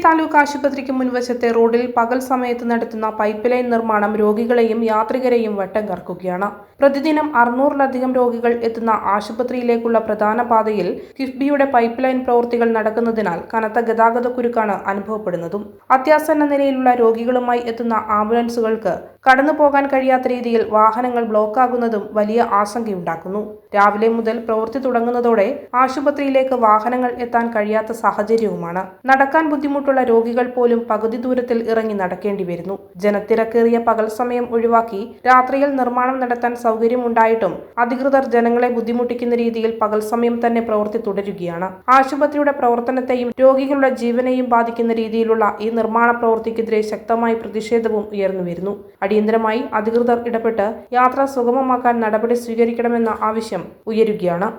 താലൂക്ക് ആശുപത്രിക്ക് മുൻവശത്തെ റോഡിൽ പകൽ സമയത്ത് നടത്തുന്ന പൈപ്പ് ലൈൻ നിർമ്മാണം രോഗികളെയും യാത്രികരെയും വട്ടം കറക്കുകയാണ്. പ്രതിദിനം 600-ലധികം രോഗികൾ എത്തുന്ന ആശുപത്രിയിലേക്കുള്ള പ്രധാന പാതയിൽ കിഫ്ബിയുടെ പൈപ്പ് ലൈൻ പ്രവൃത്തികൾ നടക്കുന്നതിനാൽ കനത്ത ഗതാഗതക്കുരുക്കാണ് അനുഭവപ്പെടുന്നതും. അത്യാസന്ന നിലയിലുള്ള രോഗികളുമായി എത്തുന്ന ആംബുലൻസുകൾക്ക് കടന്നുപോകാൻ കഴിയാത്ത രീതിയിൽ വാഹനങ്ങൾ ബ്ലോക്കാകുന്നതും വലിയ ആശങ്കയുണ്ടാക്കുന്നു. രാവിലെ മുതൽ പ്രവൃത്തി തുടങ്ങുന്നതോടെ ആശുപത്രിയിലേക്ക് വാഹനങ്ങൾ എത്താൻ കഴിയാത്ത സാഹചര്യവുമാണ്. നടക്കാൻ ബുദ്ധിമുട്ടുള്ള രോഗികൾ പോലും പകുതി ദൂരത്തിൽ ഇറങ്ങി നടക്കേണ്ടി വരുന്നു. ജനത്തിരക്കേറിയ പകൽ സമയം ഒഴിവാക്കി രാത്രിയിൽ നിർമ്മാണം നടത്താൻ സൗകര്യമുണ്ടായിട്ടും അധികൃതർ ജനങ്ങളെ ബുദ്ധിമുട്ടിക്കുന്ന രീതിയിൽ പകൽ സമയം തന്നെ പ്രവൃത്തി തുടരുകയാണ്. ആശുപത്രിയുടെ പ്രവർത്തനത്തെയും രോഗികളുടെ ജീവനെയും ബാധിക്കുന്ന രീതിയിലുള്ള ഈ നിർമ്മാണ പ്രവൃത്തിക്കെതിരെ ശക്തമായ പ്രതിഷേധവും ഉയർന്നുവരുന്നു. അടിയന്തരമായി അധികൃതർ ഇടപെട്ട് യാത്ര സുഗമമാക്കാൻ നടപടി സ്വീകരിക്കണമെന്ന ആവശ്യം ഉയരുകയാണ്.